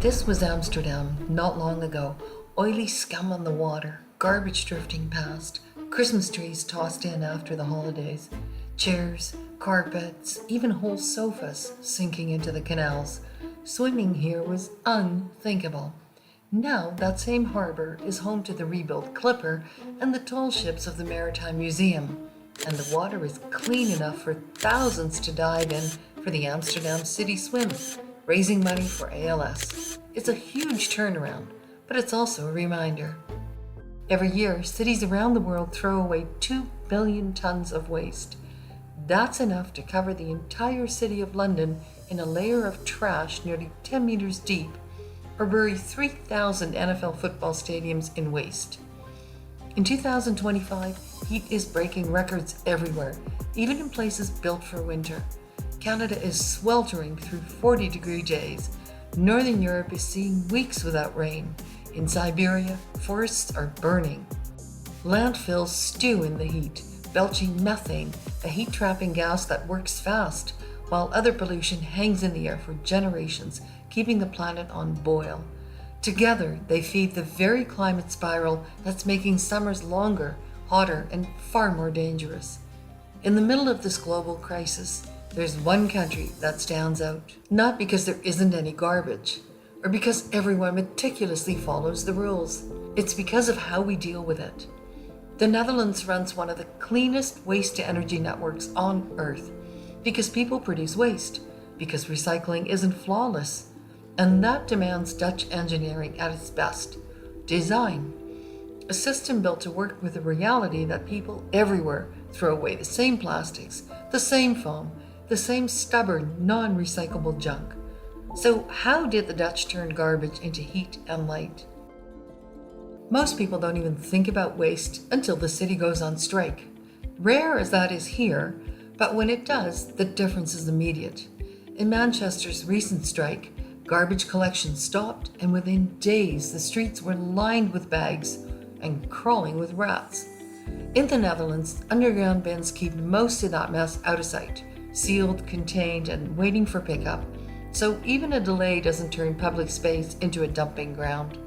This was Amsterdam not long ago. Oily scum on the water, garbage drifting past, Christmas trees tossed in after the holidays, chairs, carpets, even whole sofas sinking into the canals. Swimming here was unthinkable. Now that same harbour is home to the rebuilt Clipper and the tall ships of the Maritime Museum. And the water is clean enough for thousands to dive in for the Amsterdam City Swim, raising money for ALS. It's a huge turnaround, but it's also a reminder. Every year, cities around the world throw away 2 billion tons of waste. That's enough to cover the entire city of London in a layer of trash nearly 10 meters deep, or bury 3,000 NFL football stadiums in waste. In 2025, heat is breaking records everywhere, even in places built for winter. Canada is sweltering through 40-degree days. Northern Europe is seeing weeks without rain. In Siberia, forests are burning. Landfills stew in the heat, belching methane, a heat-trapping gas that works fast, while other pollution hangs in the air for generations, keeping the planet on boil. Together, they feed the very climate spiral that's making summers longer, hotter, and far more dangerous. In the middle of this global crisis, there's one country that stands out, not because there isn't any garbage, or because everyone meticulously follows the rules. It's because of how we deal with it. The Netherlands runs one of the cleanest waste-to-energy networks on Earth, because people produce waste, because recycling isn't flawless, and that demands Dutch engineering at its best. Design. A system built to work with the reality that people everywhere throw away the same plastics, the same foam, the same stubborn, non-recyclable junk. So how did the Dutch turn garbage into heat and light? Most people don't even think about waste until the city goes on strike. Rare as that is here, but when it does, the difference is immediate. In Manchester's recent strike, garbage collection stopped, and within days the streets were lined with bags and crawling with rats. In the Netherlands, underground bins keep most of that mess out of sight, sealed, contained, and waiting for pickup, so even a delay doesn't turn public space into a dumping ground.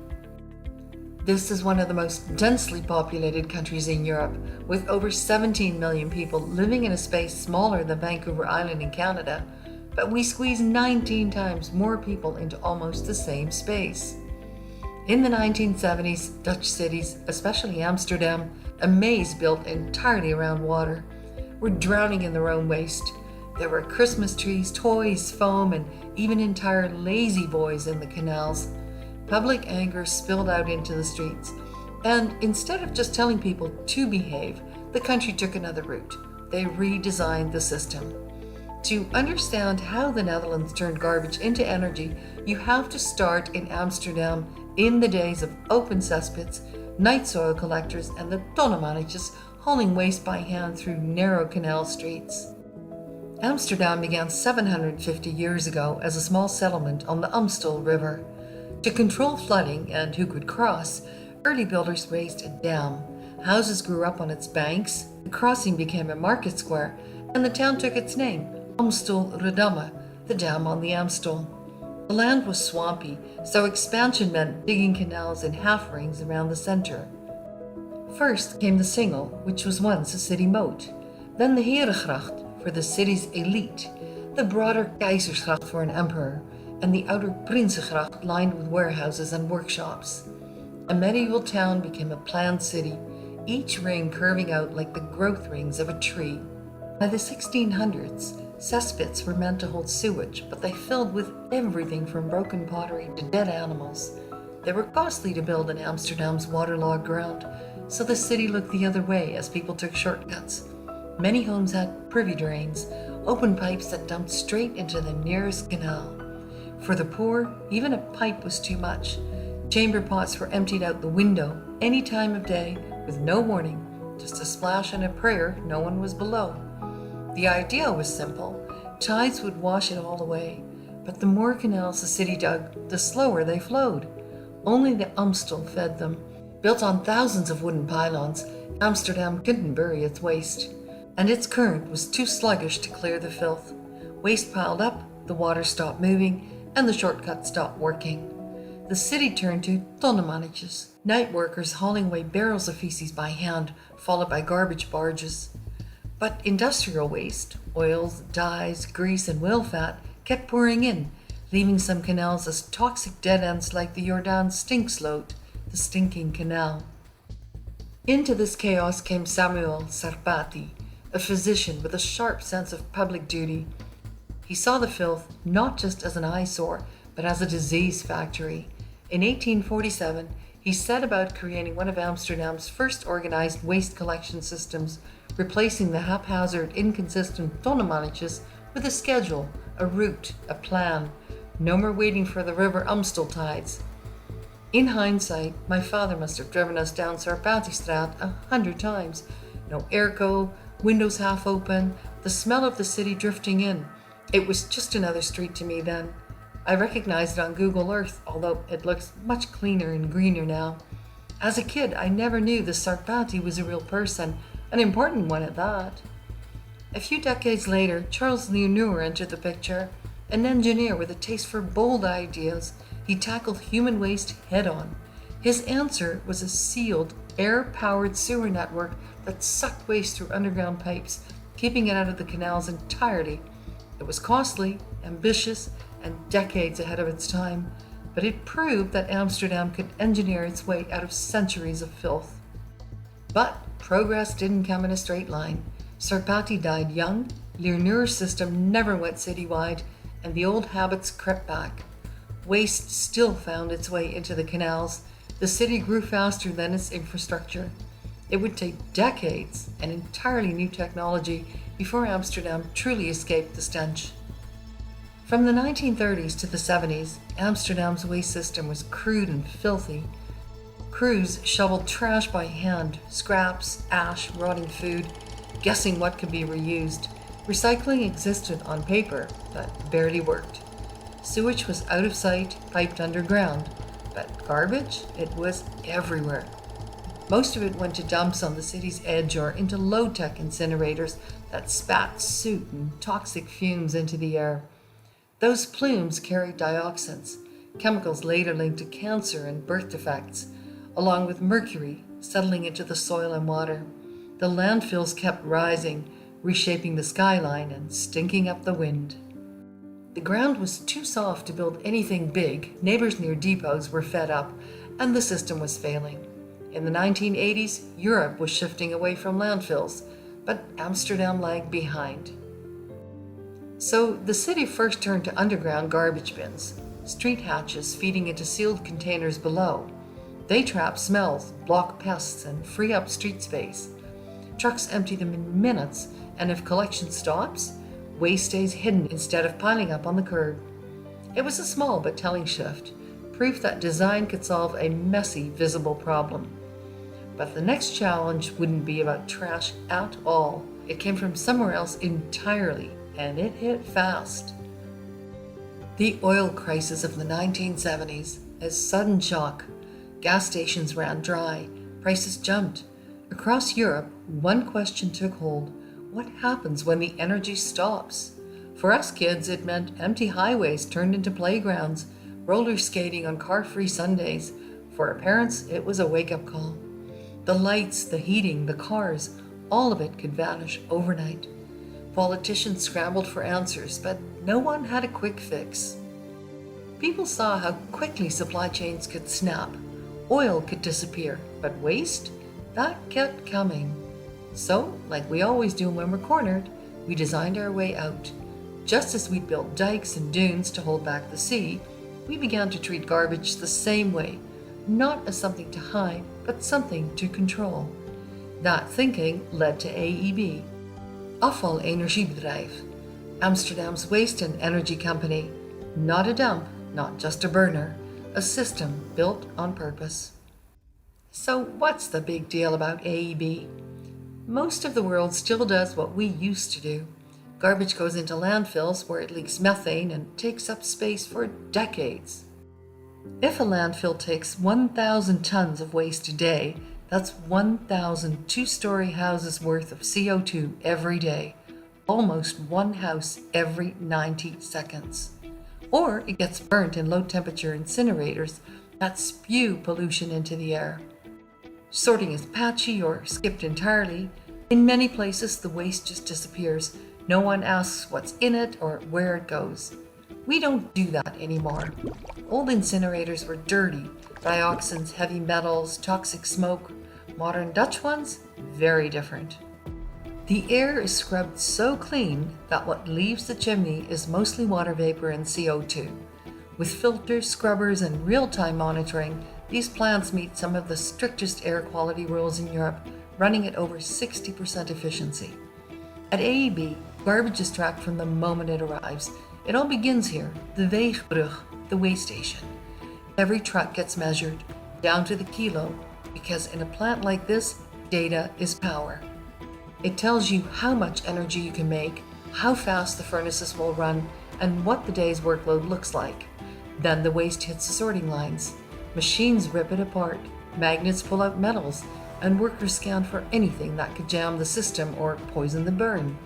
This is one of the most densely populated countries in Europe, with over 17 million people living in a space smaller than Vancouver Island in Canada, but we squeeze 19 times more people into almost the same space. In the 1970s, Dutch cities, especially Amsterdam, a maze built entirely around water, were drowning in their own waste. There were Christmas trees, toys, foam, and even entire lazy boys in the canals. Public anger spilled out into the streets, and instead of just telling people to behave, the country took another route. They redesigned the system. To understand how the Netherlands turned garbage into energy, you have to start in Amsterdam in the days of open cesspits, night soil collectors, and the tonnenmannetjes hauling waste by hand through narrow canal streets. Amsterdam began 750 years ago as a small settlement on the Amstel River. To control flooding and who could cross, early builders raised a dam. Houses grew up on its banks, the crossing became a market square, and the town took its name, Amstel Redamme, the dam on the Amstel. The land was swampy, so expansion meant digging canals in half rings around the center. First came the Singel, which was once a city moat, then the Herengracht for the city's elite, the broader Keizersgracht for an emperor, and the outer Prinsengracht lined with warehouses and workshops. A medieval town became a planned city, each ring curving out like the growth rings of a tree. By the 1600s, cesspits were meant to hold sewage, but they filled with everything from broken pottery to dead animals. They were costly to build in Amsterdam's waterlogged ground, so the city looked the other way as people took shortcuts. Many homes had privy drains, open pipes that dumped straight into the nearest canal. For the poor, even a pipe was too much. Chamber pots were emptied out the window any time of day with no warning, just a splash and a prayer no one was below. The idea was simple. Tides would wash it all away, but the more canals the city dug, the slower they flowed. Only the Amstel fed them. Built on thousands of wooden pylons, Amsterdam couldn't bury its waste, and its current was too sluggish to clear the filth. Waste piled up, the water stopped moving, and the shortcut stopped working. The city turned to tonnenmannetjes, night workers hauling away barrels of feces by hand, followed by garbage barges. But industrial waste, oils, dyes, grease, and whale fat, kept pouring in, leaving some canals as toxic dead ends like the Jordan stinksloot, the stinking canal. Into this chaos came Samuel Sarpati, a physician with a sharp sense of public duty. He saw the filth not just as an eyesore, but as a disease factory. In 1847, he set about creating one of Amsterdam's first organized waste collection systems, replacing the haphazard, inconsistent tonnenmannetjes with a schedule, a route, a plan. No more waiting for the River Amstel tides. In hindsight, my father must have driven us down Sarpatistraat 100 times. No airco, windows half open, the smell of the city drifting in. It was just another street to me then. I recognized it on Google Earth, although it looks much cleaner and greener now. As a kid, I never knew the Sarpati was a real person, an important one at that. A few decades later, Charles Lenoir entered the picture, an engineer with a taste for bold ideas. He tackled human waste head-on. His answer was a sealed, air-powered sewer network that sucked waste through underground pipes, keeping it out of the canals entirely. It was costly, ambitious, and decades ahead of its time, but it proved that Amsterdam could engineer its way out of centuries of filth. But progress didn't come in a straight line. Sarpati died young, Lenoir's system never went citywide, and the old habits crept back. Waste still found its way into the canals. The city grew faster than its infrastructure. It would take decades and entirely new technology before Amsterdam truly escaped the stench. From the 1930s to the 70s, Amsterdam's waste system was crude and filthy. Crews shoveled trash by hand, scraps, ash, rotting food, guessing what could be reused. Recycling existed on paper, but barely worked. Sewage was out of sight, piped underground, but garbage, it was everywhere. Most of it went to dumps on the city's edge or into low-tech incinerators that spat soot and toxic fumes into the air. Those plumes carried dioxins, chemicals later linked to cancer and birth defects, along with mercury settling into the soil and water. The landfills kept rising, reshaping the skyline and stinking up the wind. The ground was too soft to build anything big, neighbors near depots were fed up, and the system was failing. In the 1980s, Europe was shifting away from landfills, but Amsterdam lagged behind. So the city first turned to underground garbage bins, street hatches feeding into sealed containers below. They trap smells, block pests, and free up street space. Trucks empty them in minutes, and if collection stops, waste stays hidden instead of piling up on the curb. It was a small but telling shift, proof that design could solve a messy, visible problem. But the next challenge wouldn't be about trash at all. It came from somewhere else entirely, and it hit fast. The oil crisis of the 1970s, a sudden shock. Gas stations ran dry, prices jumped. Across Europe, one question took hold. What happens when the energy stops? For us kids, it meant empty highways turned into playgrounds, roller skating on car-free Sundays. For our parents, it was a wake-up call. The lights, the heating, the cars, all of it could vanish overnight. Politicians scrambled for answers, but no one had a quick fix. People saw how quickly supply chains could snap. Oil could disappear, but waste? That kept coming. So, like we always do when we're cornered, we designed our way out. Just as we'd built dikes and dunes to hold back the sea, we began to treat garbage the same way, not as something to hide, but something to control. That thinking led to AEB, Afvalenergiebedrijf, Amsterdam's waste and energy company. Not a dump, not just a burner, a system built on purpose. So what's the big deal about AEB? Most of the world still does what we used to do. Garbage goes into landfills where it leaks methane and takes up space for decades. If a landfill takes 1,000 tons of waste a day, that's 1,000 two-story houses worth of CO2 every day, almost one house every 90 seconds. Or it gets burnt in low-temperature incinerators that spew pollution into the air. Sorting is patchy or skipped entirely. In many places, the waste just disappears. No one asks what's in it or where it goes. We don't do that anymore. Old incinerators were dirty, dioxins, heavy metals, toxic smoke. Modern Dutch ones, very different. The air is scrubbed so clean that what leaves the chimney is mostly water vapor and CO2. With filters, scrubbers, and real-time monitoring, these plants meet some of the strictest air quality rules in Europe, running at over 60% efficiency. At AEB, garbage is tracked from the moment it arrives. It all begins here, the Weegbrug, the way station. Every truck gets measured, down to the kilo, because in a plant like this, data is power. It tells you how much energy you can make, how fast the furnaces will run, and what the day's workload looks like. Then the waste hits the sorting lines. Machines rip it apart, magnets pull out metals, and workers scan for anything that could jam the system or poison the burn.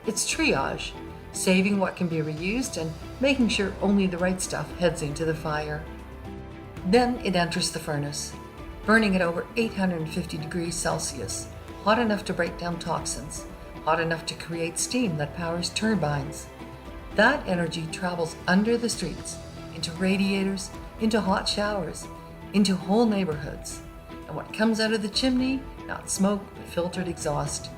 It's triage, saving what can be reused and making sure only the right stuff heads into the fire. Then it enters the furnace, burning at over 850 degrees Celsius, hot enough to break down toxins, hot enough to create steam that powers turbines. That energy travels under the streets, into radiators, into hot showers, into whole neighborhoods. And what comes out of the chimney, not smoke, but filtered exhaust.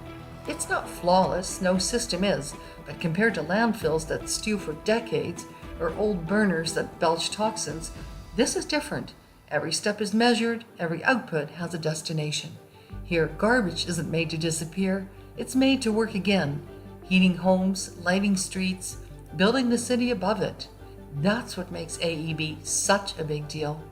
It's not flawless, no system is, but compared to landfills that stew for decades, or old burners that belch toxins, this is different. Every step is measured, every output has a destination. Here, garbage isn't made to disappear, it's made to work again, heating homes, lighting streets, building the city above it. That's what makes AEB such a big deal.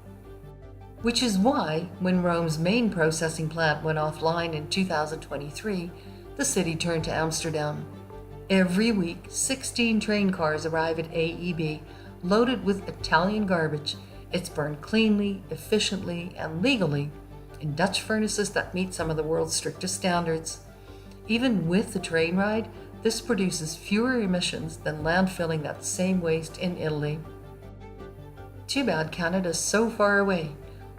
Which is why, when Rome's main processing plant went offline in 2023, the city turned to Amsterdam. Every week, 16 train cars arrive at AEB, loaded with Italian garbage. It's burned cleanly, efficiently, and legally in Dutch furnaces that meet some of the world's strictest standards. Even with the train ride, this produces fewer emissions than landfilling that same waste in Italy. Too bad Canada's so far away.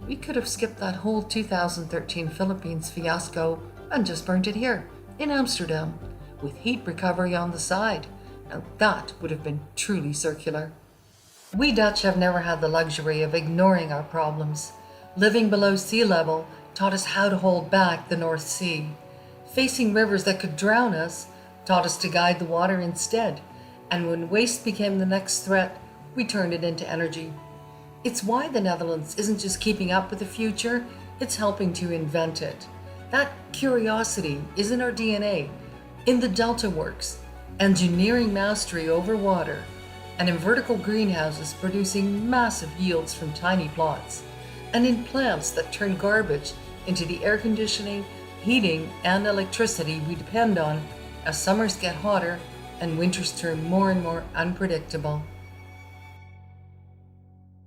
We could have skipped that whole 2013 Philippines fiasco and just burnt it here, in Amsterdam, with heat recovery on the side. Now that would have been truly circular. We Dutch have never had the luxury of ignoring our problems. Living below sea level taught us how to hold back the North Sea. Facing rivers that could drown us taught us to guide the water instead. And when waste became the next threat, we turned it into energy. It's why the Netherlands isn't just keeping up with the future, it's helping to invent it. That curiosity is in our DNA, in the Delta Works, engineering mastery over water, and in vertical greenhouses producing massive yields from tiny plots, and in plants that turn garbage into the air conditioning, heating, and electricity we depend on as summers get hotter and winters turn more and more unpredictable.